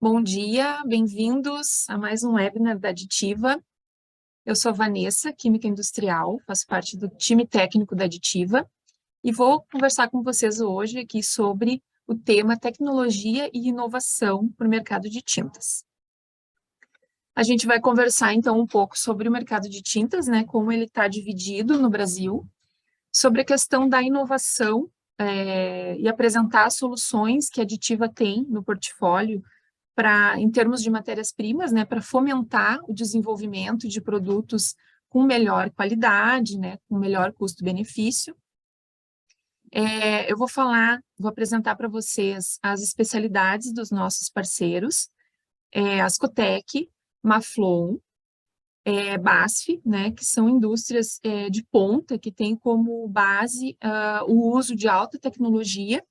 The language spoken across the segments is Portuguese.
Bom dia, bem-vindos a mais um webinar da Aditiva. Eu sou a Vanessa, Química Industrial, faço parte do time técnico da Aditiva e vou conversar com vocês hoje aqui sobre o tema tecnologia e inovação para o mercado de tintas. A gente vai conversar então um pouco sobre o mercado de tintas, né, como ele está dividido no Brasil, sobre a questão da inovação e apresentar soluções que a Aditiva tem no portfólio em termos de matérias-primas, né, para fomentar o desenvolvimento de produtos com melhor qualidade, né, com melhor custo-benefício. Eu vou apresentar para vocês as especialidades dos nossos parceiros, Ascotec, Maflon, BASF, né, que são indústrias de ponta que têm como base o uso de alta tecnologia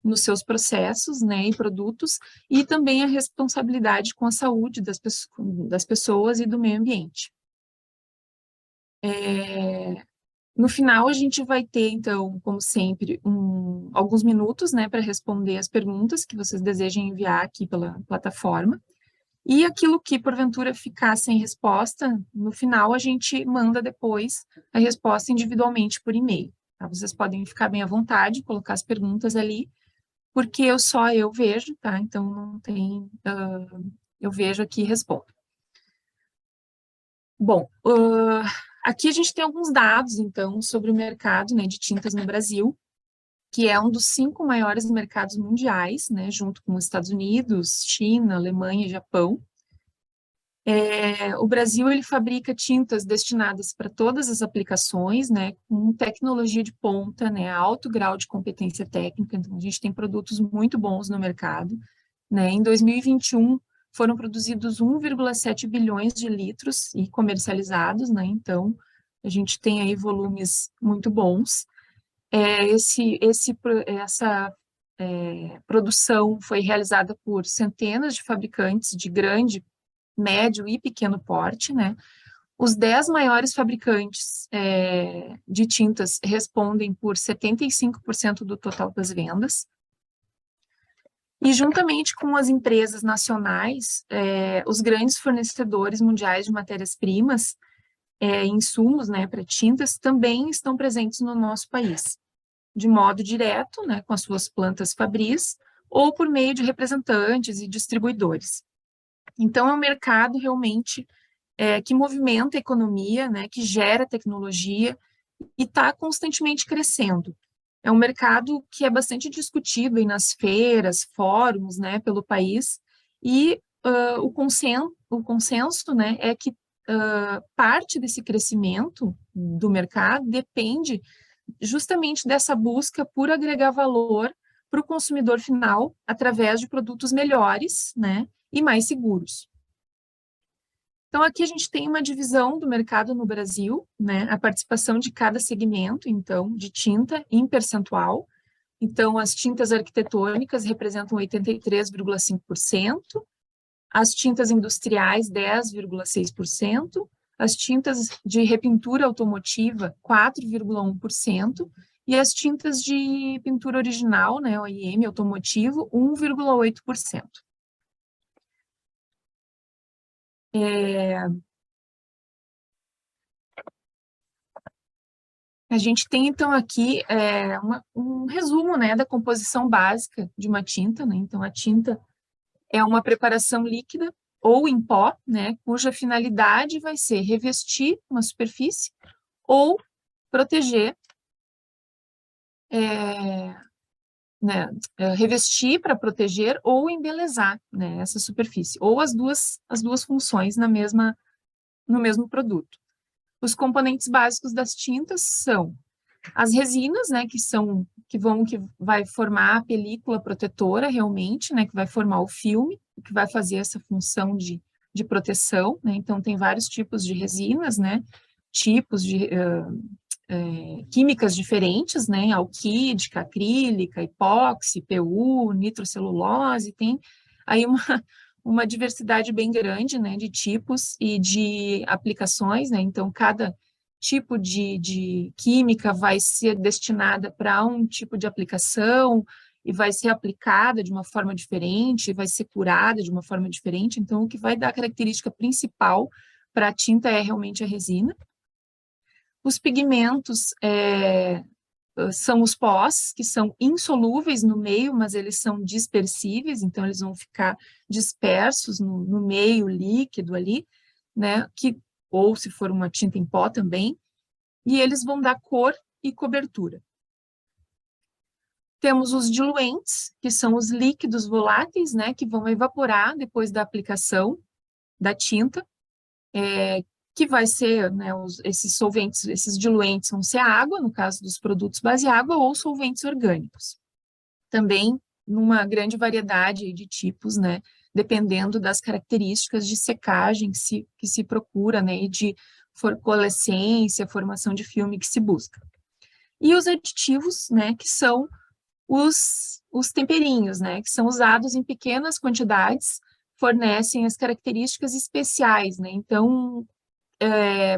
nos seus processos, né, e produtos, e também a responsabilidade com a saúde das pessoas e do meio ambiente. No final, a gente vai ter, então, como sempre, alguns minutos, né, para responder as perguntas que vocês desejem enviar aqui pela plataforma, e aquilo que, porventura, ficar sem resposta, no final, a gente manda depois a resposta individualmente por e-mail. Tá? Vocês podem ficar bem à vontade, colocar as perguntas ali, porque eu vejo, tá? Então, não tem... eu vejo aqui e respondo. Bom, aqui a gente tem alguns dados, então, sobre o mercado, né, de tintas no Brasil, que é um dos 5 maiores mercados mundiais, né, junto com os Estados Unidos, China, Alemanha e Japão. O Brasil, ele fabrica tintas destinadas para todas as aplicações, né, com tecnologia de ponta, né, alto grau de competência técnica, então a gente tem produtos muito bons no mercado, né. Em 2021, foram produzidos 1,7 bilhões de litros e comercializados, né, então a gente tem aí volumes muito bons. Essa produção foi realizada por centenas de fabricantes de grande, médio e pequeno porte, né? Os 10 maiores fabricantes de tintas respondem por 75% do total das vendas. E juntamente com as empresas nacionais, os grandes fornecedores mundiais de matérias-primas e insumos, né, para tintas também estão presentes no nosso país, de modo direto, né, com as suas plantas fabris, ou por meio de representantes e distribuidores. Então, é um mercado realmente que movimenta a economia, né, que gera tecnologia e está constantemente crescendo. É um mercado que é bastante discutido aí nas feiras, fóruns, né, pelo país, e o consenso, né, é que parte desse crescimento do mercado depende justamente dessa busca por agregar valor para o consumidor final através de produtos melhores, né, e mais seguros. Então, aqui a gente tem uma divisão do mercado no Brasil, né, a participação de cada segmento, então, de tinta em percentual. Então, as tintas arquitetônicas representam 83,5%, as tintas industriais, 10,6%, as tintas de repintura automotiva, 4,1%, e as tintas de pintura original, né, OEM automotivo, 1,8%. A gente tem, então, aqui um resumo, né, da composição básica de uma tinta, né? Então, a tinta é uma preparação líquida ou em pó, né, cuja finalidade vai ser revestir uma superfície ou proteger, né, revestir para proteger ou embelezar, né, essa superfície, ou as duas funções no mesmo produto. Os componentes básicos das tintas são as resinas, né, que vai formar a película protetora realmente, né, que vai formar o filme, que vai fazer essa função de proteção, né, então tem vários tipos de resinas, né, tipos de químicas diferentes, né, alquídica, acrílica, epóxi, PU, nitrocelulose, tem aí uma diversidade bem grande, né, de tipos e de aplicações, né, então cada tipo de química vai ser destinada para um tipo de aplicação, e vai ser aplicada de uma forma diferente, vai ser curada de uma forma diferente. Então, o que vai dar a característica principal para a tinta é realmente a resina. Os pigmentos são os pós, que são insolúveis no meio, mas eles são dispersíveis, então eles vão ficar dispersos no meio líquido ali, né? Ou se for uma tinta em pó também, e eles vão dar cor e cobertura. Temos os diluentes, que são os líquidos voláteis, né, que vão evaporar depois da aplicação da tinta, que vai ser, né, esses solventes, esses diluentes vão ser a água, no caso dos produtos base água, ou solventes orgânicos. Também numa grande variedade de tipos, né, dependendo das características de secagem que se procura, né, e de coalescência, formação de filme que se busca. E os aditivos, né, que são os temperinhos, né, que são usados em pequenas quantidades, fornecem as características especiais, né, então,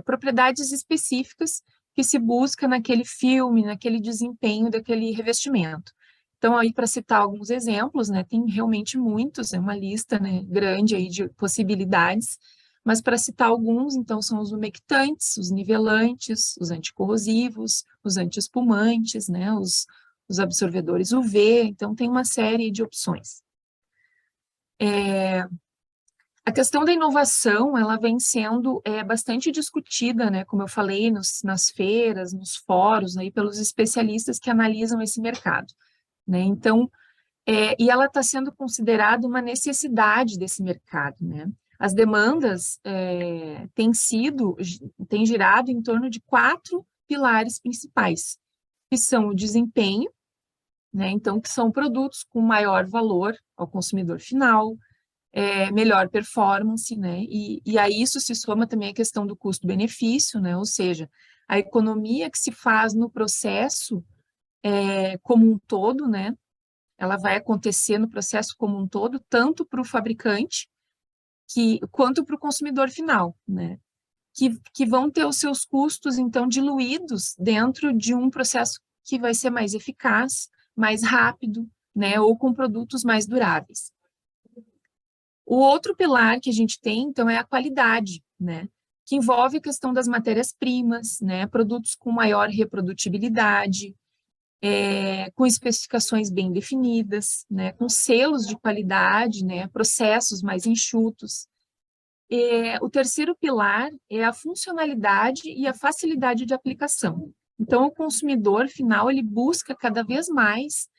propriedades específicas que se busca naquele filme, naquele desempenho daquele revestimento. Então, aí, para citar alguns exemplos, né, tem realmente muitos, é uma lista, né, grande aí de possibilidades, mas para citar alguns, então, são os umectantes, os nivelantes, os anticorrosivos, os antiespumantes, né, os absorvedores UV, então tem uma série de opções. A questão da inovação, ela vem sendo bastante discutida, né, como eu falei, nas feiras, nos fóruns, aí, pelos especialistas que analisam esse mercado, né, então, e ela está sendo considerada uma necessidade desse mercado, né, as demandas têm girado em torno de 4 pilares principais, que são o desempenho, né, então, que são produtos com maior valor ao consumidor final, melhor performance, né? E a isso se soma também a questão do custo-benefício, né? Ou seja, a economia que se faz no processo como um todo, né? Ela vai acontecer no processo como um todo, tanto para o fabricante quanto para o consumidor final, né? Que vão ter os seus custos, então, diluídos dentro de um processo que vai ser mais eficaz, mais rápido, né? Ou com produtos mais duráveis. O outro pilar que a gente tem, então, é a qualidade, né? Que envolve a questão das matérias-primas, né? Produtos com maior reprodutibilidade, com especificações bem definidas, né? Com selos de qualidade, né? Processos mais enxutos. O terceiro pilar é a funcionalidade e a facilidade de aplicação. Então, o consumidor final, ele busca cada vez mais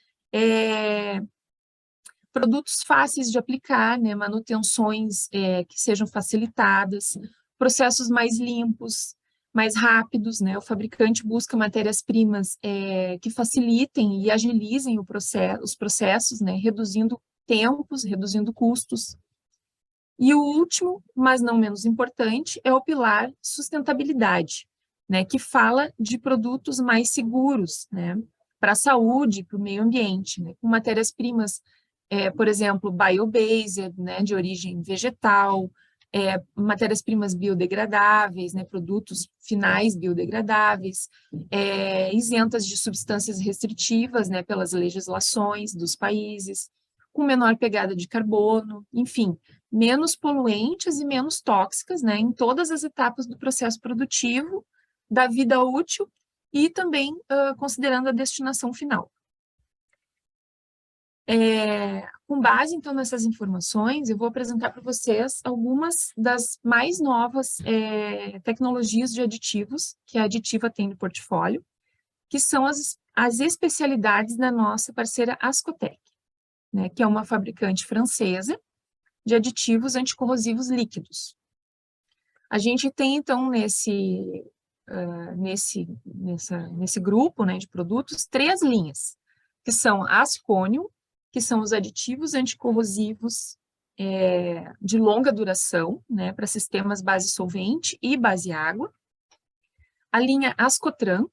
produtos fáceis de aplicar, né, manutenções que sejam facilitadas, processos mais limpos, mais rápidos, né, o fabricante busca matérias-primas que facilitem e agilizem os processos, né, reduzindo tempos, reduzindo custos. E o último, mas não menos importante, é o pilar sustentabilidade, né, que fala de produtos mais seguros, né, para a saúde, para o meio ambiente, né, com matérias-primas por exemplo, biobased, né, de origem vegetal, matérias-primas biodegradáveis, né, produtos finais biodegradáveis, isentas de substâncias restritivas, né, pelas legislações dos países, com menor pegada de carbono, enfim, menos poluentes e menos tóxicas, né, em todas as etapas do processo produtivo, da vida útil e também considerando a destinação final. Com base, então, nessas informações, eu vou apresentar para vocês algumas das mais novas tecnologias de aditivos que a Aditiva tem no portfólio, que são as especialidades da nossa parceira Ascotec, né, que é uma fabricante francesa de aditivos anticorrosivos líquidos. A gente tem, então, nesse grupo, né, de produtos, 3 linhas, que são a Asconium, que são os aditivos anticorrosivos de longa duração, né, para sistemas base solvente e base água. A linha Ascotran,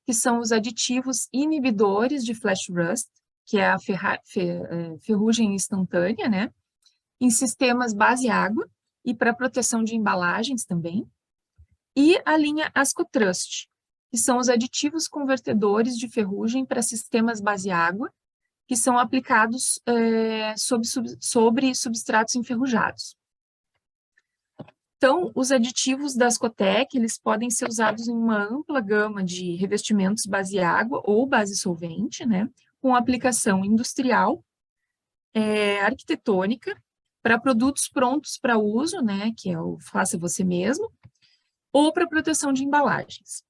que são os aditivos inibidores de flash rust, que é a ferrugem instantânea, né, em sistemas base água e para proteção de embalagens também. E a linha Ascotrust, que são os aditivos convertedores de ferrugem para sistemas base água que são aplicados sobre substratos enferrujados. Então, os aditivos da Ascotec, eles podem ser usados em uma ampla gama de revestimentos base água ou base solvente, né, com aplicação industrial, arquitetônica, para produtos prontos para uso, né, que é o faça você mesmo, ou para proteção de embalagens.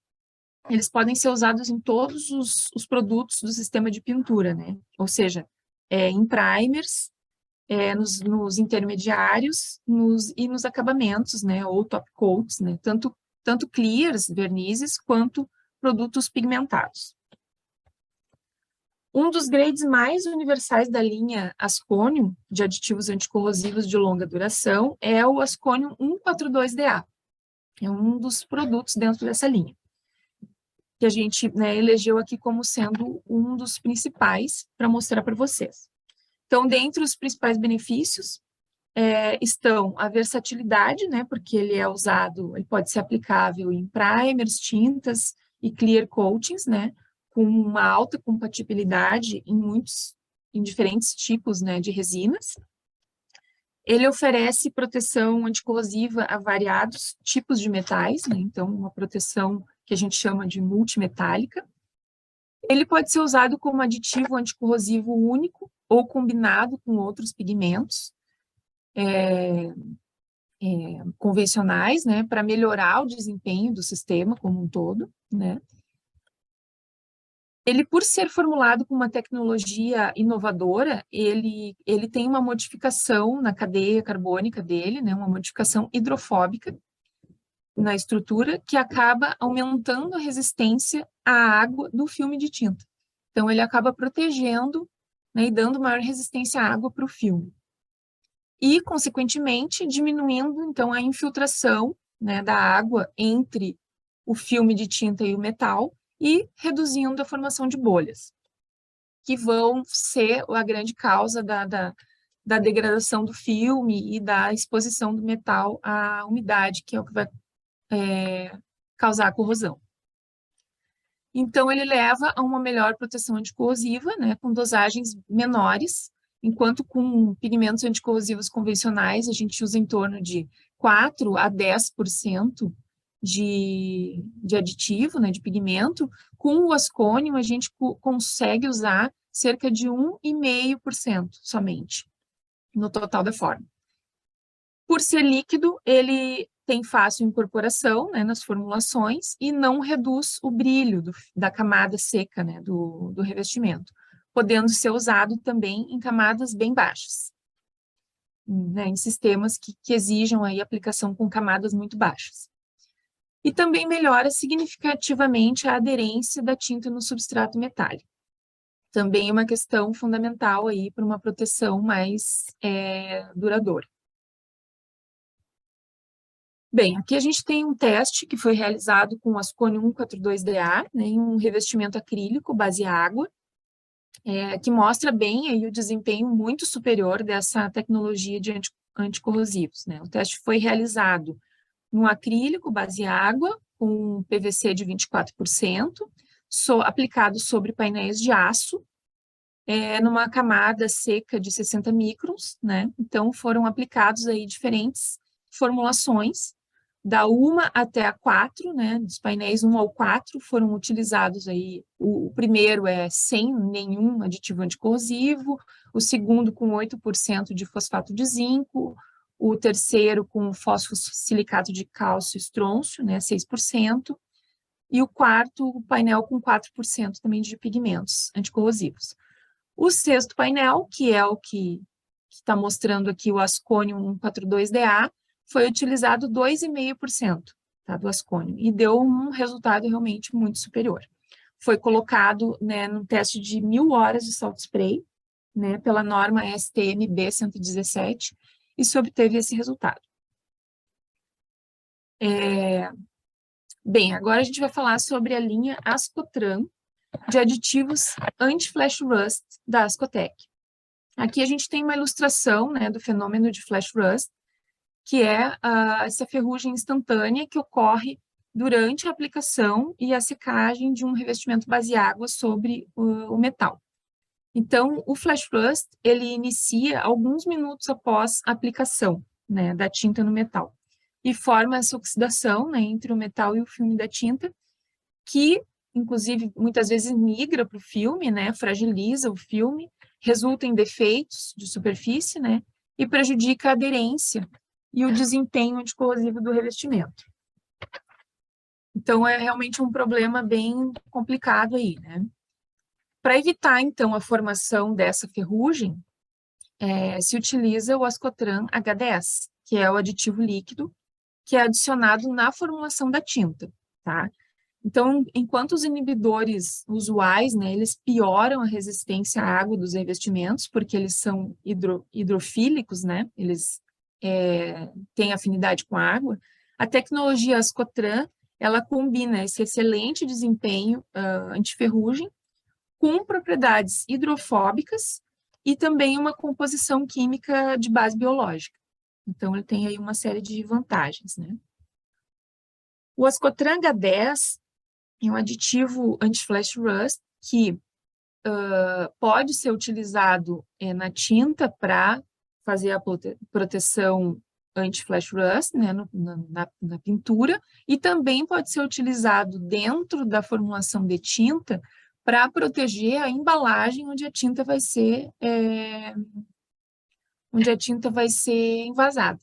Eles podem ser usados em todos os produtos do sistema de pintura, né, ou seja, em primers, nos intermediários e nos acabamentos, né, ou top coats, né, tanto clears, vernizes, quanto produtos pigmentados. Um dos grades mais universais da linha Asconium, de aditivos anticorrosivos de longa duração, é o Asconium 142DA. É um dos produtos dentro dessa linha, que a gente, né, elegeu aqui como sendo um dos principais para mostrar para vocês. Então, dentre os principais benefícios, estão a versatilidade, né, porque ele é usado, ele pode ser aplicável em primers, tintas e clear coatings, né, com uma alta compatibilidade em diferentes tipos, né, de resinas. Ele oferece proteção anticorrosiva a variados tipos de metais, né, então uma proteção que a gente chama de multimetálica. Ele pode ser usado como aditivo anticorrosivo único ou combinado com outros pigmentos convencionais, né, para melhorar o desempenho do sistema como um todo, né. Ele, por ser formulado com uma tecnologia inovadora, ele tem uma modificação na cadeia carbônica dele, né, uma modificação hidrofóbica na estrutura, que acaba aumentando a resistência à água do filme de tinta. Então, ele acaba protegendo, né, e dando maior resistência à água para o filme. E, consequentemente, diminuindo, então, a infiltração, né, da água entre o filme de tinta e o metal e reduzindo a formação de bolhas, que vão ser a grande causa da degradação do filme e da exposição do metal à umidade, que é o que vai causar a corrosão. Então, ele leva a uma melhor proteção anticorrosiva, né, com dosagens menores, enquanto com pigmentos anticorrosivos convencionais, a gente usa em torno de 4 a 10% de aditivo, né, de pigmento. Com o Asconium, a gente consegue usar cerca de 1,5% somente, no total da forma. Por ser líquido, ele tem fácil incorporação, né, nas formulações e não reduz o brilho da camada seca, né, do revestimento, podendo ser usado também em camadas bem baixas, né, em sistemas que exijam aí aplicação com camadas muito baixas. E também melhora significativamente a aderência da tinta no substrato metálico. Também é uma questão fundamental aí para uma proteção mais duradoura. Bem, aqui a gente tem um teste que foi realizado com o Asconium 142DA, né, em um revestimento acrílico base água, que mostra bem aí o desempenho muito superior dessa tecnologia de anticorrosivos, né. O teste foi realizado num acrílico base água, com PVC de 24%, aplicado sobre painéis de aço, numa camada seca de 60 microns, né. Então, foram aplicados aí diferentes formulações, da 1 até a 4, né, dos painéis 1 ao 4 foram utilizados aí, o primeiro sem nenhum aditivo anticorrosivo, o segundo com 8% de fosfato de zinco, o terceiro com fosfosilicato de cálcio estrôncio, né, 6%, e o quarto, o painel com 4% também de pigmentos anticorrosivos. O sexto painel, que é o que está mostrando aqui o Asconium 142DA, foi utilizado 2,5%, tá, do Asconium, e deu um resultado realmente muito superior. Foi colocado, né, num teste de 1.000 horas de salt spray, né, pela norma STM B117, e se obteve esse resultado. Bem, agora a gente vai falar sobre a linha Ascotran, de aditivos anti-flash rust da Ascotec. Aqui a gente tem uma ilustração, né, do fenômeno de flash rust, que é essa ferrugem instantânea que ocorre durante a aplicação e a secagem de um revestimento base água sobre o metal. Então, o flash rust, ele inicia alguns minutos após a aplicação, né, da tinta no metal e forma essa oxidação, né, entre o metal e o filme da tinta, que, inclusive, muitas vezes migra para o filme, né, fragiliza o filme, resulta em defeitos de superfície, né, e prejudica a aderência e o desempenho anticorrosivo do revestimento. Então, é realmente um problema bem complicado aí, né? Para evitar, então, a formação dessa ferrugem, se utiliza o Ascotran H10, que é o aditivo líquido, que é adicionado na formulação da tinta, tá? Então, enquanto os inibidores usuais, né, eles pioram a resistência à água dos revestimentos, porque eles são hidrofílicos, né, eles têm afinidade com a água, a tecnologia Ascotran, ela combina esse excelente desempenho antiferrugem com propriedades hidrofóbicas e também uma composição química de base biológica. Então, ele tem aí uma série de vantagens, né? O Ascotran H10 é um aditivo anti-flash rust que pode ser utilizado na tinta para fazer a proteção anti-flash rust, né, na pintura, e também pode ser utilizado dentro da formulação de tinta para proteger a embalagem onde a tinta vai ser envasada.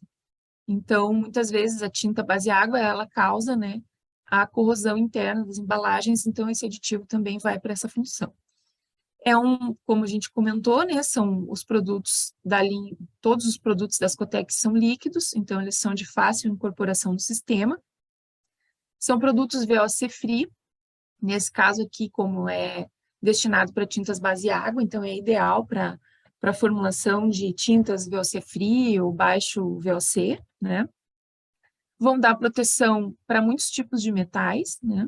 Então, muitas vezes a tinta base água, ela causa, né, a corrosão interna das embalagens, então esse aditivo também vai para essa função. Como a gente comentou, né, são os produtos da linha, todos os produtos da Ascotex são líquidos, então eles são de fácil incorporação no sistema. São produtos VOC free, nesse caso aqui, como é destinado para tintas base água, então é ideal para a formulação de tintas VOC free ou baixo VOC, né? Vão dar proteção para muitos tipos de metais, né?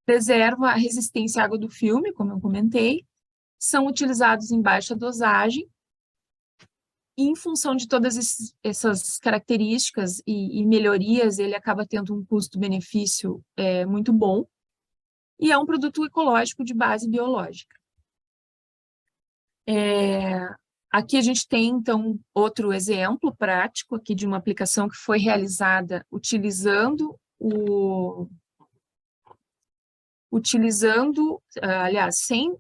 Preserva a resistência à água do filme, como eu comentei, são utilizados em baixa dosagem, e em função de todas essas características e melhorias, ele acaba tendo um custo-benefício muito bom, e é um produto ecológico de base biológica. Aqui a gente tem, então, outro exemplo prático aqui de uma aplicação que foi realizada utilizando aliás, sem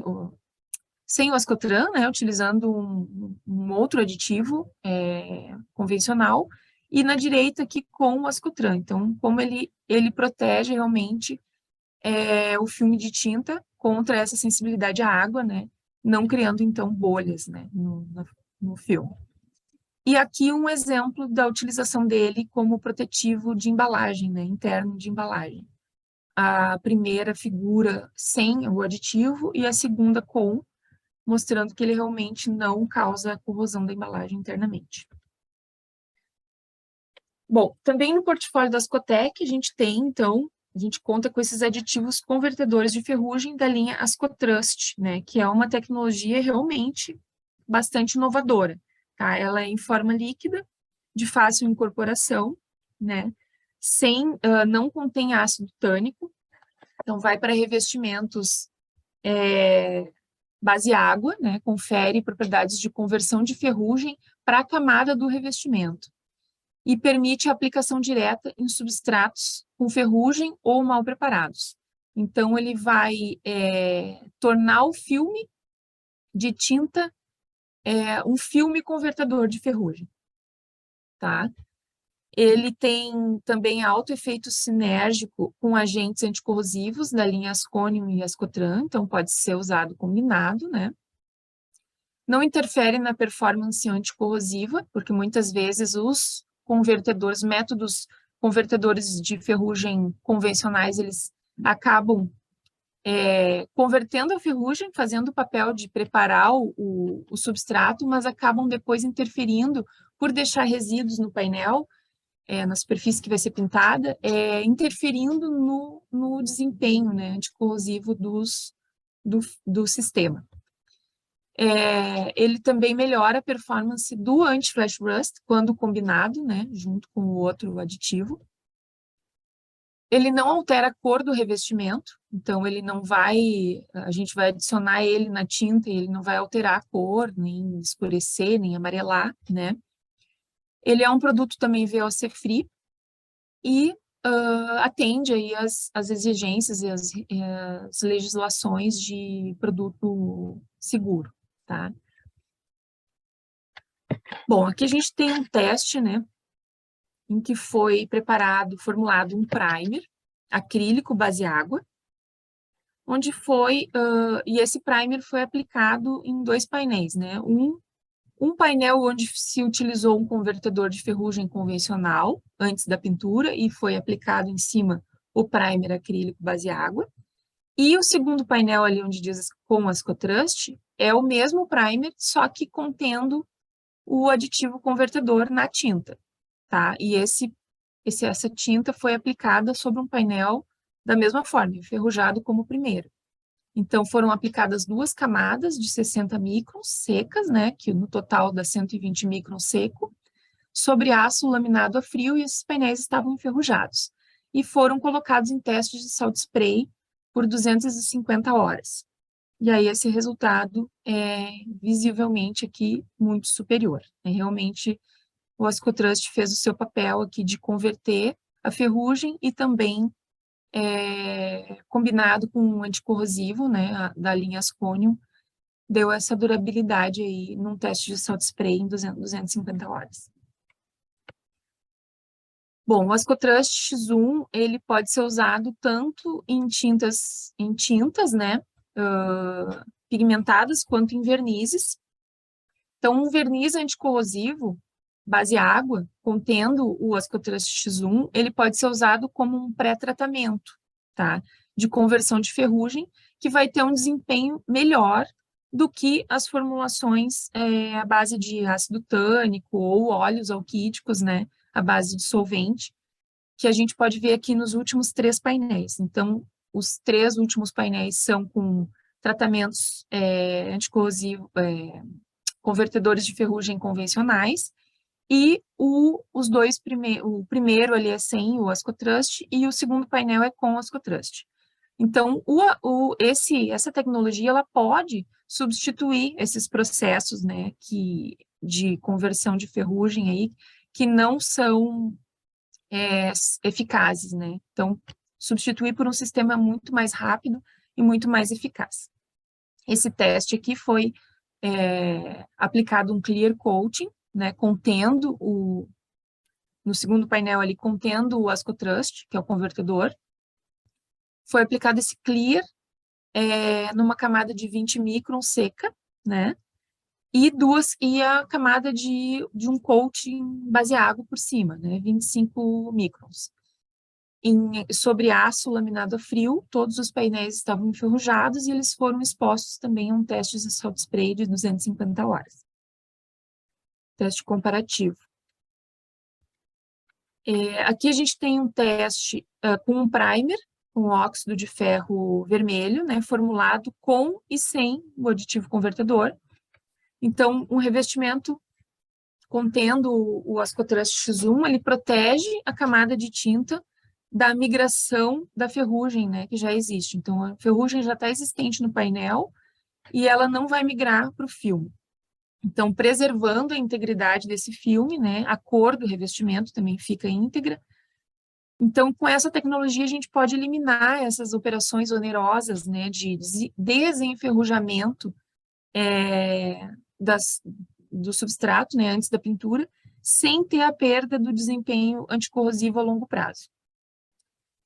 o Ascotran, né, utilizando um outro aditivo convencional, e na direita aqui com o Ascotran. Então, como ele protege realmente o filme de tinta contra essa sensibilidade à água, né, não criando, então, bolhas, né, no filme. E aqui um exemplo da utilização dele como protetivo de embalagem, né, interno de embalagem. A primeira figura sem o aditivo e a segunda com, mostrando que ele realmente não causa corrosão da embalagem internamente. Bom, também no portfólio da Ascotec a gente tem, então, a gente conta com esses aditivos convertedores de ferrugem da linha Ascotrust, né, que é uma tecnologia realmente bastante inovadora, tá? Ela é em forma líquida, de fácil incorporação, né, não contém ácido tânico, então vai para revestimentos base água, né, confere propriedades de conversão de ferrugem para a camada do revestimento e permite a aplicação direta em substratos com ferrugem ou mal preparados. Então, ele vai tornar o filme de tinta um filme convertedor de ferrugem, tá? Ele tem também alto efeito sinérgico com agentes anticorrosivos da linha Asconium e Ascotran, então pode ser usado combinado, né? Não interfere na performance anticorrosiva, porque muitas vezes os métodos convertedores de ferrugem convencionais, eles acabam convertendo a ferrugem, fazendo o papel de preparar o substrato, mas acabam depois interferindo por deixar resíduos no painel, na superfície que vai ser pintada, interferindo no desempenho, né, anticorrosivo do sistema. Ele também melhora a performance do anti-flash rust quando combinado, né, junto com o outro aditivo. Ele não altera a cor do revestimento, Então, ele não vai, a gente vai adicionar ele na tinta e ele não vai alterar a cor, nem escurecer, nem amarelar, né? Ele é um produto também VOC free e atende aí as exigências e as legislações de produto seguro, tá? Bom, aqui a gente tem um teste, né, em que foi formulado um primer acrílico base água, onde e esse primer foi aplicado em 2 painéis, né? Um painel onde se utilizou um convertedor de ferrugem convencional antes da pintura e foi aplicado em cima o primer acrílico base água. E o segundo painel ali onde diz com Ascotrust é o mesmo primer, só que contendo o aditivo convertedor na tinta, tá? E essa tinta foi aplicada sobre um painel da mesma forma, enferrujado como o primeiro. Então, foram aplicadas 2 camadas de 60 microns secas, né, que no total dá 120 microns seco, sobre aço laminado a frio, e esses painéis estavam enferrujados. E foram colocados em testes de salt spray por 250 horas. E aí esse resultado é visivelmente aqui muito superior. Realmente o Ascotrust fez o seu papel aqui de converter a ferrugem e também combinado com um anticorrosivo, né, da linha Asconium, deu essa durabilidade aí num teste de salt spray em 250 horas. Bom, o Ascotrust X1, ele pode ser usado tanto em tintas, né, pigmentadas, quanto em vernizes. Então, um verniz anticorrosivo, base água, contendo o Ascotrust X1, ele pode ser usado como um pré-tratamento, tá? De conversão de ferrugem, que vai ter um desempenho melhor do que as formulações à base de ácido tânico ou óleos alquídicos, né? À base de solvente, que a gente pode ver aqui nos últimos 3 painéis. Então, os 3 últimos painéis são com tratamentos anticorrosivos, convertedores de ferrugem convencionais, e o primeiro ali é sem o Ascotrust e o segundo painel é com o Ascotrust. Então, essa tecnologia ela pode substituir esses processos, né, de conversão de ferrugem aí, que não são eficazes, né? Então, substituir por um sistema muito mais rápido e muito mais eficaz. Esse teste aqui foi aplicado um clear coating, né, no segundo painel ali, contendo o Ascotrust, que é o convertedor. Foi aplicado esse clear numa camada de 20 microns seca, né, e a camada de um coating base água por cima, né, 25 microns. Sobre aço laminado a frio, todos os painéis estavam enferrujados e eles foram expostos também a um teste de salt spray de 250 horas. Teste comparativo. Aqui a gente tem um teste com um primer, com óxido de ferro vermelho, né, formulado com e sem o aditivo convertedor. Então, um revestimento contendo o Ascotrust X1, ele protege a camada de tinta da migração da ferrugem, né, que já existe. Então, a ferrugem já está existente no painel e ela não vai migrar para o filme. Então, preservando a integridade desse filme, né, a cor do revestimento também fica íntegra. Então, com essa tecnologia, a gente pode eliminar essas operações onerosas, né, de desenferrujamento do substrato, né, antes da pintura, sem ter a perda do desempenho anticorrosivo a longo prazo.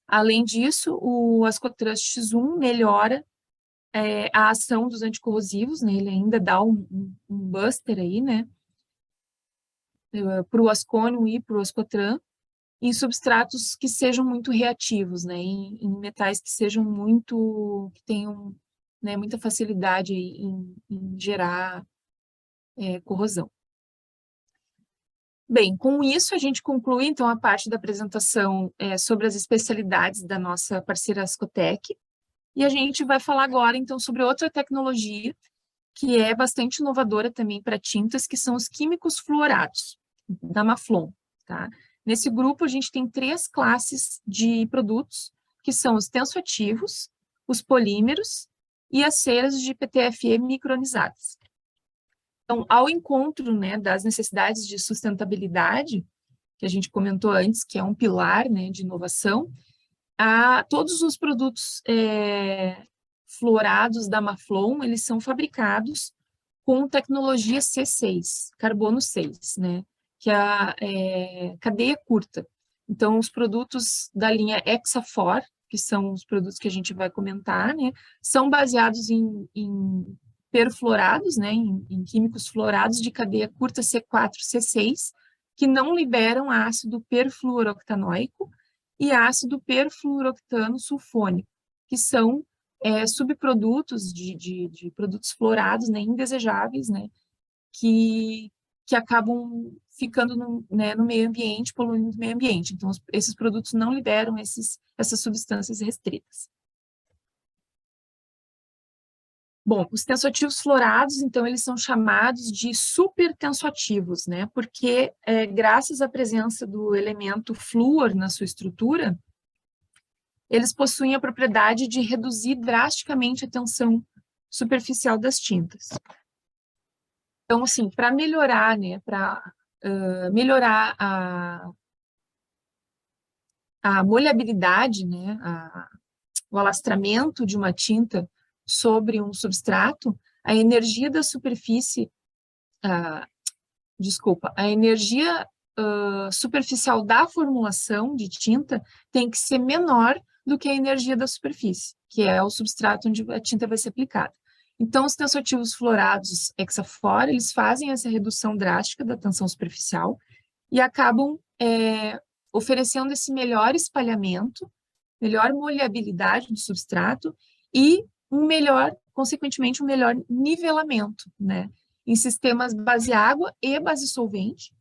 Além disso, o Ascotrust X1 melhora a ação dos anticorrosivos, né? Ele ainda dá um buster aí, né? Para o Asconium e para o Ascotran, em substratos que sejam muito reativos, né? Em metais que sejam que tenham, né, muita facilidade em gerar corrosão. Bem, com isso a gente conclui, então, a parte da apresentação sobre as especialidades da nossa parceira Ascotec, e a gente vai falar agora, então, sobre outra tecnologia que é bastante inovadora também para tintas, que são os químicos fluorados, da Maflon, tá? Nesse grupo, a gente tem 3 classes de produtos, que são os tensoativos, os polímeros e as ceras de PTFE micronizadas. Então, ao encontro, né, das necessidades de sustentabilidade, que a gente comentou antes, que é um pilar, né, de inovação, todos os produtos fluorados da Maflon, eles são fabricados com tecnologia C6, carbono 6, né, que é a cadeia curta. Então, os produtos da linha Hexafor, que são os produtos que a gente vai comentar, né, são baseados em perfluorados, né, em químicos fluorados de cadeia curta C4, C6, que não liberam ácido perfluoroctanoico e ácido perfluoroctano sulfônico, que são subprodutos de produtos fluorados, né, indesejáveis, né, que acabam ficando no meio ambiente, poluindo o meio ambiente. Então, esses produtos não liberam essas substâncias restritas. Bom, os tensoativos fluorados, então, eles são chamados de supertensoativos, né? Porque, graças à presença do elemento flúor na sua estrutura, eles possuem a propriedade de reduzir drasticamente a tensão superficial das tintas. Então, assim, para melhorar, né, para melhorar a molhabilidade, né, o alastramento de uma tinta sobre um substrato, a energia da superfície, a energia superficial da formulação de tinta tem que ser menor do que a energia da superfície, que é o substrato onde a tinta vai ser aplicada. Então, os tensoativos fluorados Hexafor, eles fazem essa redução drástica da tensão superficial e acabam oferecendo esse melhor espalhamento, melhor molhabilidade do substrato e consequentemente, um melhor nivelamento, né? Em sistemas base água e base solvente,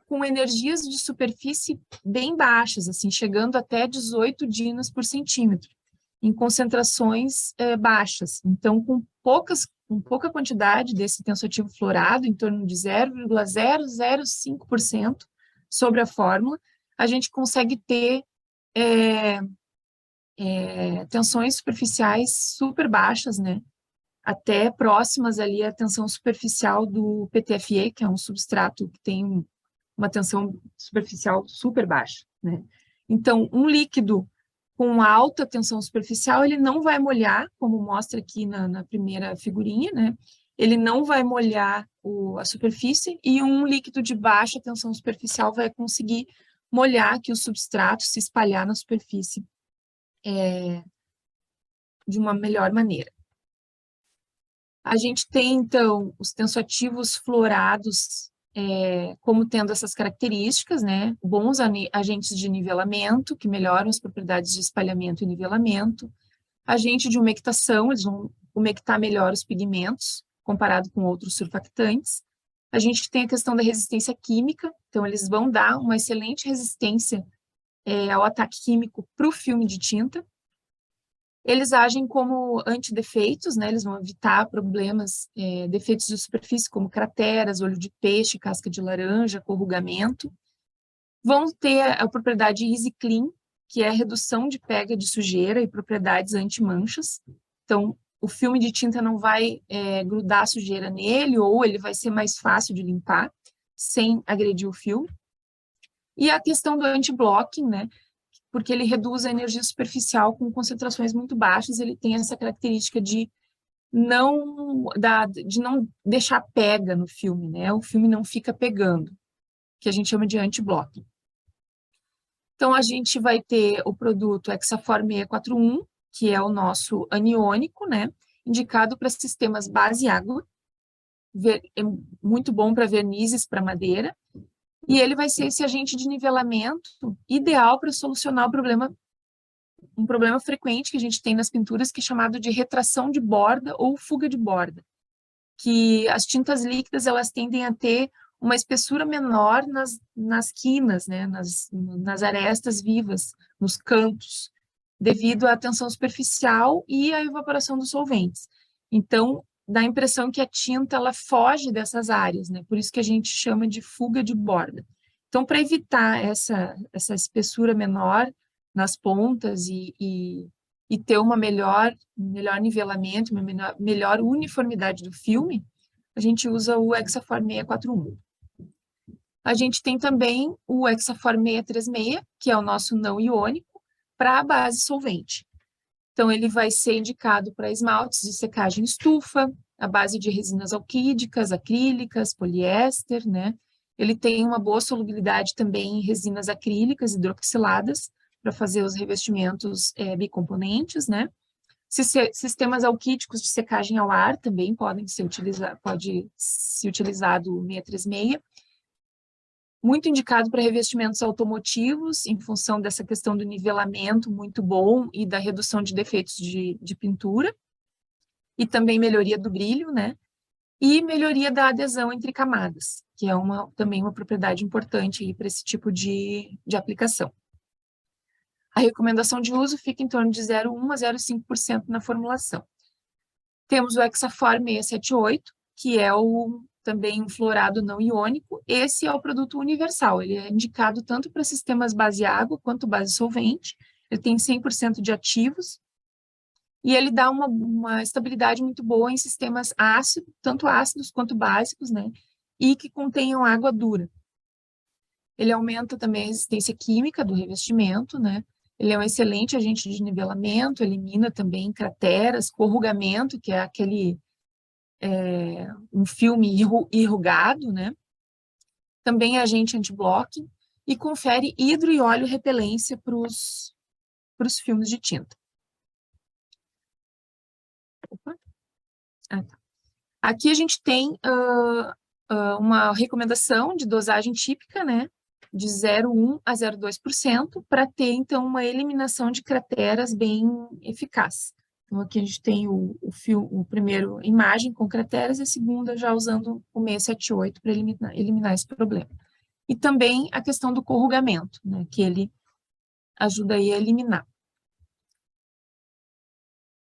com energias de superfície bem baixas, assim, chegando até 18 dinas por centímetro, em concentrações baixas. Então, com pouca quantidade desse tensoativo fluorado, em torno de 0,005% sobre a fórmula, a gente consegue ter tensões superficiais super baixas, né? Até próximas ali à tensão superficial do PTFE, que é um substrato que tem uma tensão superficial super baixa, né? Então, um líquido com alta tensão superficial, ele não vai molhar, como mostra aqui na primeira figurinha, né? Ele não vai molhar a superfície, e um líquido de baixa tensão superficial vai conseguir molhar aqui o substrato, se espalhar na superfície de uma melhor maneira. A gente tem, então, os tensoativos fluorados como tendo essas características, né? Bons agentes de nivelamento, que melhoram as propriedades de espalhamento e nivelamento. Agente de umectação, eles vão umectar melhor os pigmentos, comparado com outros surfactantes. A gente tem a questão da resistência química, então eles vão dar uma excelente resistência ao ataque químico para o filme de tinta. Eles agem como antidefeitos, né? Eles vão evitar problemas, defeitos de superfície, como crateras, olho de peixe, casca de laranja, corrugamento. Vão ter a propriedade Easy Clean, que é a redução de pega de sujeira e propriedades anti-manchas. Então, o filme de tinta não vai grudar sujeira nele, ou ele vai ser mais fácil de limpar, sem agredir o filme. E a questão do anti-blocking, né? Porque ele reduz a energia superficial com concentrações muito baixas, ele tem essa característica de não deixar pega no filme, né? O filme não fica pegando, que a gente chama de anti-blocking. Então, a gente vai ter o produto Hexafor 641, que é o nosso aniônico, né? Indicado para sistemas base água, é muito bom para vernizes, para madeira, e ele vai ser esse agente de nivelamento ideal para solucionar um problema frequente que a gente tem nas pinturas, que é chamado de retração de borda ou fuga de borda, que as tintas líquidas elas tendem a ter uma espessura menor nas quinas, né, nas arestas vivas, nos cantos, devido à tensão superficial e à evaporação dos solventes. Então, dá a impressão que a tinta ela foge dessas áreas, né? Por isso que a gente chama de fuga de borda. Então, para evitar essa espessura menor nas pontas e e ter um melhor nivelamento, uma melhor uniformidade do filme, a gente usa o Hexafor 641. A gente tem também o Hexafor 636, que é o nosso não iônico, para a base solvente. Então, ele vai ser indicado para esmaltes de secagem estufa, a base de resinas alquídicas, acrílicas, poliéster, né? Ele tem uma boa solubilidade também em resinas acrílicas hidroxiladas, para fazer os revestimentos bicomponentes, né? Sistemas alquídicos de secagem ao ar também pode ser utilizado o 636. Muito indicado para revestimentos automotivos, em função dessa questão do nivelamento muito bom e da redução de defeitos de pintura, e também melhoria do brilho, né? E melhoria da adesão entre camadas, que é também uma propriedade importante para esse tipo de aplicação. A recomendação de uso fica em torno de 0,1 a 0,5% na formulação. Temos o Hexafor 678, que é também um fluorado não iônico. Esse é o produto universal, ele é indicado tanto para sistemas base água quanto base solvente, ele tem 100% de ativos, e ele dá uma estabilidade muito boa em sistemas ácidos, tanto ácidos quanto básicos, né, e que contenham água dura. Ele aumenta também a resistência química do revestimento, né, ele é um excelente agente de nivelamento, elimina também crateras, corrugamento, que é um filme enrugado, né? Também é agente anti-blocking e confere hidro e óleo repelência para os filmes de tinta. Opa. Tá. Aqui a gente tem uma recomendação de dosagem típica, né? De 0,1 a 0,2%, para ter, então, uma eliminação de crateras bem eficaz. Então, aqui a gente tem o primeiro imagem com crateras e a segunda já usando o 678 para eliminar esse problema. E também a questão do corrugamento, né, que ele ajuda aí a eliminar.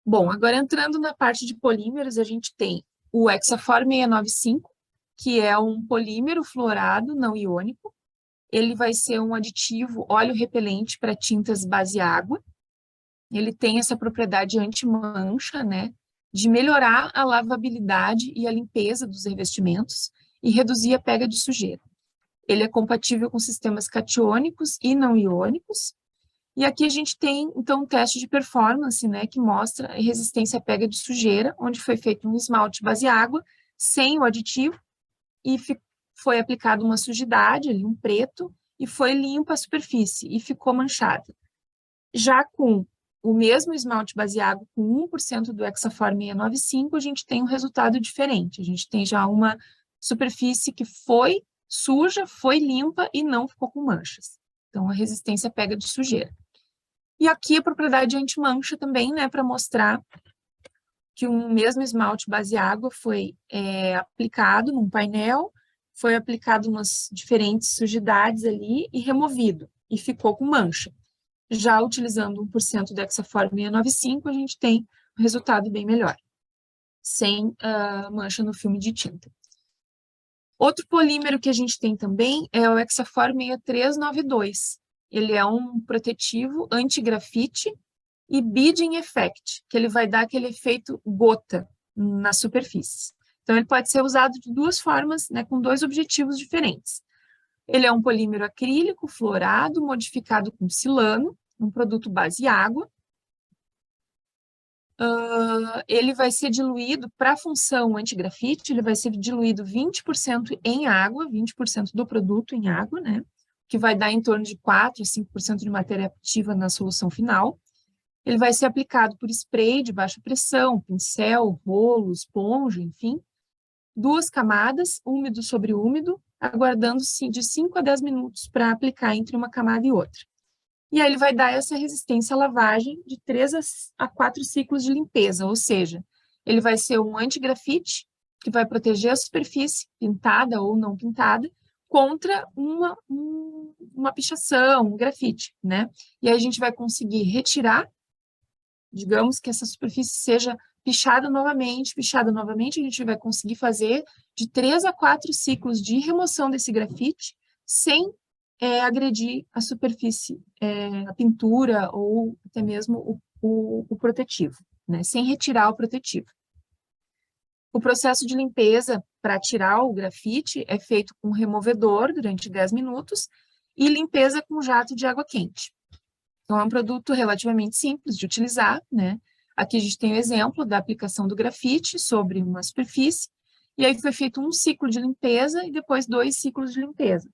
Bom, agora entrando na parte de polímeros, a gente tem o Hexafor 695, que é um polímero fluorado não iônico. Ele vai ser um aditivo óleo repelente para tintas base água. Ele tem essa propriedade anti-mancha, né, de melhorar a lavabilidade e a limpeza dos revestimentos e reduzir a pega de sujeira. Ele é compatível com sistemas catiônicos e não iônicos. E aqui a gente tem, então, um teste de performance, né, que mostra a resistência à pega de sujeira, onde foi feito um esmalte base água, sem o aditivo, e foi aplicado uma sujidade, ali, um preto, e foi limpa a superfície, e ficou manchada. Já com o mesmo esmalte base água, com 1% do Hexafor 695, a gente tem um resultado diferente. A gente tem já uma superfície que foi suja, foi limpa e não ficou com manchas. Então, a resistência à pega de sujeira. E aqui a propriedade anti-mancha também, né, para mostrar que o mesmo esmalte base água foi aplicado num painel, foi aplicado umas diferentes sujidades ali e removido, e ficou com mancha. Já utilizando 1% do Hexafor 695, a gente tem um resultado bem melhor, sem mancha no filme de tinta. Outro polímero que a gente tem também é o Hexafor 6392. Ele é um protetivo anti-grafite e beading effect, que ele vai dar aquele efeito gota na superfície. Então, ele pode ser usado de duas formas, né, com dois objetivos diferentes. Ele é um polímero acrílico fluorado, modificado com silano, um produto base água. Ele vai ser diluído, para a função anti-grafite, ele vai ser diluído 20% em água, 20% do produto em água, né? Que vai dar em torno de 4 a 5% de matéria ativa na solução final. Ele vai ser aplicado por spray de baixa pressão, pincel, rolo, esponja, enfim. 2 camadas, úmido sobre úmido, aguardando de 5 a 10 minutos para aplicar entre uma camada e outra. E aí ele vai dar essa resistência à lavagem de 3 a 4 ciclos de limpeza, ou seja, ele vai ser um anti-grafite, que vai proteger a superfície, pintada ou não pintada, contra uma pichação, um grafite, né? E aí a gente vai conseguir retirar, digamos que essa superfície seja pichada novamente, a gente vai conseguir fazer de 3 a 4 ciclos de remoção desse grafite, sem agredir a superfície, a pintura ou até mesmo o protetivo, né? Sem retirar o protetivo. O processo de limpeza para tirar o grafite é feito com removedor durante 10 minutos e limpeza com jato de água quente. Então, é um produto relativamente simples de utilizar, né? Aqui a gente tem o exemplo da aplicação do grafite sobre uma superfície, e aí foi feito um ciclo de limpeza e depois 2 ciclos de limpeza.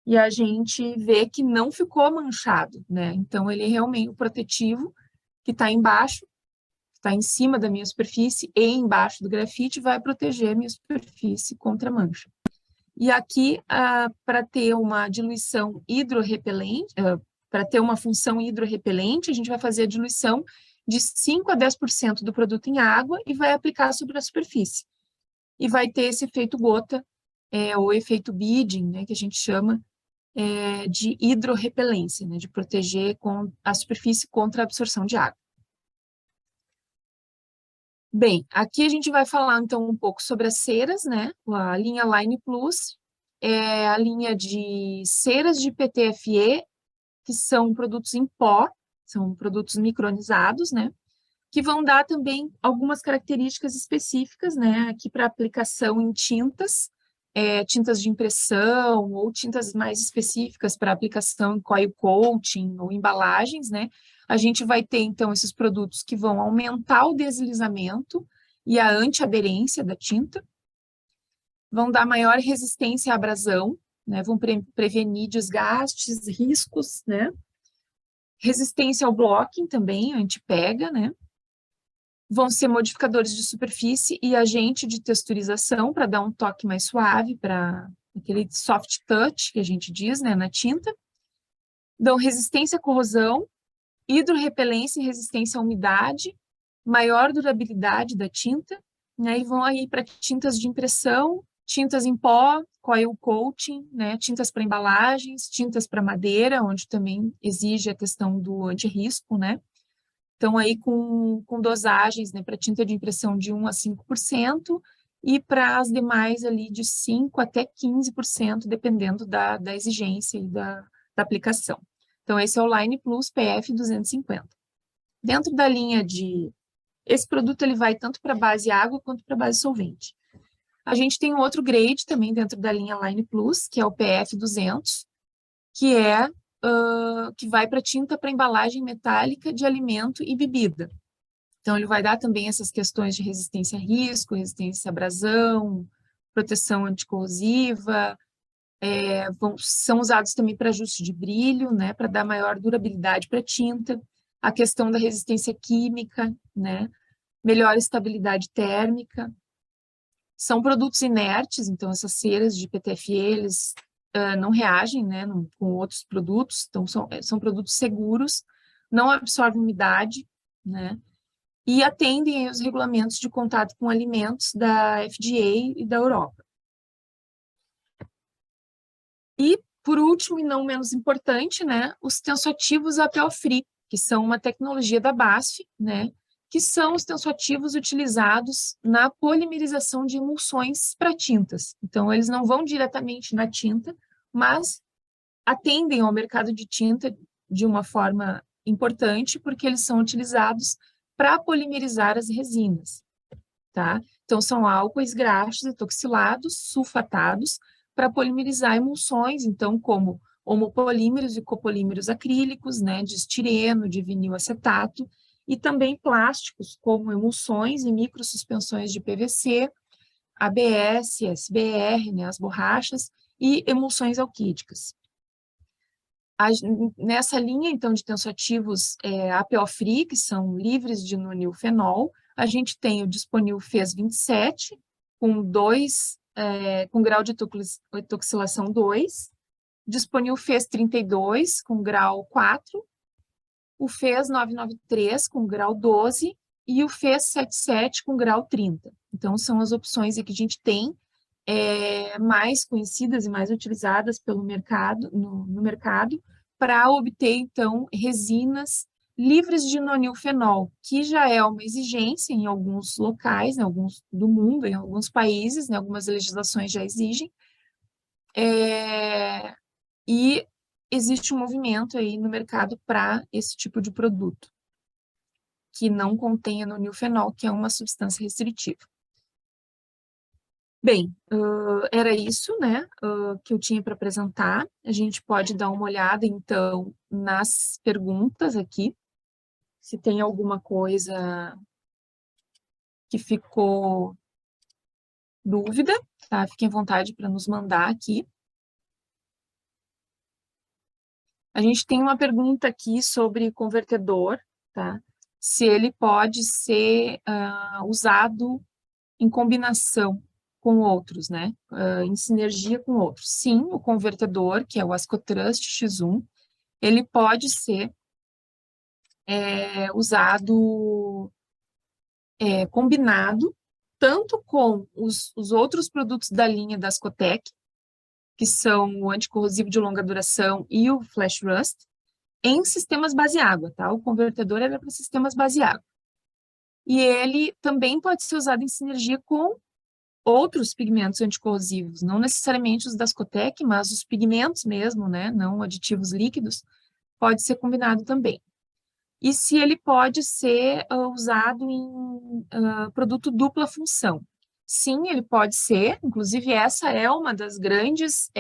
E a gente vê que não ficou manchado, né? Então, ele é realmente o protetivo que está embaixo, está em cima da minha superfície e embaixo do grafite, vai proteger a minha superfície contra mancha. E aqui, para ter uma diluição hidrorrepelente, para ter uma função hidrorrepelente, a gente vai fazer a diluição de 5 a 10% do produto em água e vai aplicar sobre a superfície. E vai ter esse efeito gota, ou efeito beading, né, que a gente chama de hidrorrepelência, né, de proteger a superfície contra a absorção de água. Bem, aqui a gente vai falar então um pouco sobre as ceras, né? A linha Line Plus é a linha de ceras de PTFE, que são produtos em pó, são produtos micronizados, né? Que vão dar também algumas características específicas, né? Aqui para aplicação em tintas, tintas de impressão ou tintas mais específicas para aplicação em coil coating ou embalagens, né? A gente vai ter, então, esses produtos que vão aumentar o deslizamento e a antiaderência da tinta, vão dar maior resistência à abrasão, né? Vão prevenir desgastes, riscos, né? Resistência ao blocking também, anti-pega, né? Vão ser modificadores de superfície e agente de texturização para dar um toque mais suave, para aquele soft touch que a gente diz, né, na tinta. Dão resistência à corrosão, hidrorrepelência e resistência à umidade, maior durabilidade da tinta, né, e vão aí para tintas de impressão, tintas em pó, coil coating, né, tintas para embalagens, tintas para madeira, onde também exige a questão do antirrisco, né. Então, aí com dosagens, né, para tinta de impressão de 1 a 5%, e para as demais ali de 5 até 15%, dependendo da exigência e da aplicação. Então, esse é o Line Plus PF 250. Dentro da linha de... Esse produto ele vai tanto para base água quanto para base solvente. A gente tem um outro grade também dentro da linha Line Plus, que é o PF 200, que é que vai para tinta para embalagem metálica de alimento e bebida. Então, ele vai dar também essas questões de resistência a risco, resistência à abrasão, proteção anticorrosiva, são usados também para ajuste de brilho, né, para dar maior durabilidade para a tinta, a questão da resistência química, né, melhor estabilidade térmica. São produtos inertes, então essas ceras de PTFE, eles não reagem, né, com outros produtos, então são produtos seguros, não absorvem umidade, né, e atendem aos regulamentos de contato com alimentos da FDA e da Europa. E, por último, e não menos importante, né, os tensoativos APO-Free, que são uma tecnologia da BASF, né, que são os tensoativos utilizados na polimerização de emulsões para tintas. Então, eles não vão diretamente na tinta, mas atendem ao mercado de tinta de uma forma importante, porque eles são utilizados para polimerizar as resinas, tá? Então, são álcoois graxos etoxilados, sulfatados, para polimerizar emulsões, então, como homopolímeros e copolímeros acrílicos, né, de estireno, de vinil acetato, e também plásticos, como emulsões e microsuspensões de PVC, ABS, SBR, né, as borrachas, e emulsões alquídicas. Nessa linha, então, de tensoativos APO-free, que são livres de nonilfenol, a gente tem o disponil FES 27, com grau de etoxilação 2, disponil FES 32, com grau 4, o FES 993, com grau 12, e o FES 77, com grau 30. Então, são as opções que a gente tem, mais conhecidas e mais utilizadas pelo mercado, no mercado, para obter, então, resinas livres de nonilfenol, que já é uma exigência em alguns locais, em alguns do mundo, em alguns países, né, algumas legislações já exigem, e existe um movimento aí no mercado para esse tipo de produto. que não contém nonilfenol, que é uma substância restritiva. Bem, era isso, né, que eu tinha para apresentar. A gente pode dar uma olhada, então, nas perguntas aqui, se tem alguma coisa que ficou dúvida, tá? Fiquem à vontade para nos mandar aqui. A gente tem uma pergunta aqui sobre convertedor, tá? Se ele pode ser usado em combinação com outros, né? Em sinergia com outros. Sim, o convertedor, que é o Ascotrust X1, ele pode ser usado combinado tanto com os outros produtos da linha da Ascotec, que são o anticorrosivo de longa duração e o Flash Rust, em sistemas base água, tá? O convertedor é para sistemas base água. E ele também pode ser usado em sinergia com outros pigmentos anticorrosivos, não necessariamente os da Ascotec, mas os pigmentos mesmo, né? Não aditivos líquidos, pode ser combinado também. E se ele pode ser usado em produto dupla função. Sim, ele pode ser, inclusive essa é uma das grandes,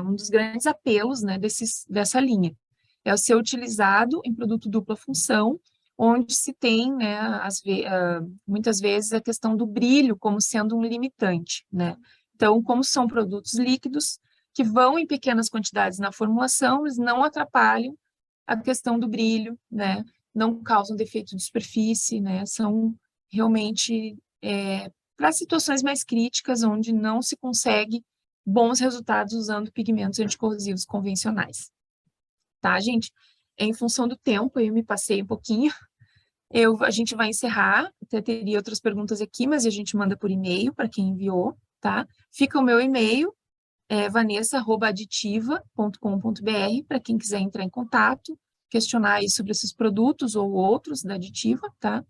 um dos grandes apelos, né, dessa linha. É o ser utilizado em produto dupla função, onde se tem, né, muitas vezes a questão do brilho como sendo um limitante, né? Então, como são produtos líquidos que vão em pequenas quantidades na formulação, eles não atrapalham a questão do brilho, né? Não causam defeito de superfície, né? São realmente para situações mais críticas, onde não se consegue bons resultados usando pigmentos anticorrosivos convencionais. Tá, gente? Em função do tempo, eu me passei um pouquinho. A gente vai encerrar, até teria outras perguntas aqui, mas a gente manda por e-mail para quem enviou, tá? Fica o meu e-mail, vanessa@aditiva.com.br, para quem quiser entrar em contato, questionar aí sobre esses produtos ou outros da Aditiva, tá?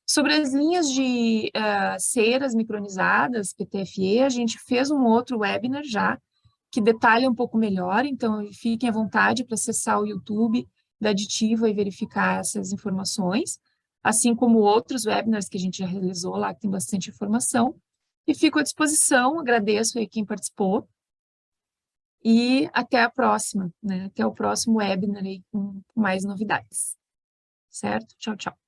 Sobre as linhas de ceras micronizadas, PTFE, a gente fez um outro webinar já, que detalha um pouco melhor, então fiquem à vontade para acessar o YouTube da Aditiva e verificar essas informações, assim como outros webinars que a gente já realizou lá, que tem bastante informação. E fico à disposição, agradeço aí quem participou, e até a próxima, né? Até o próximo webinar aí com mais novidades. Certo? Tchau, tchau.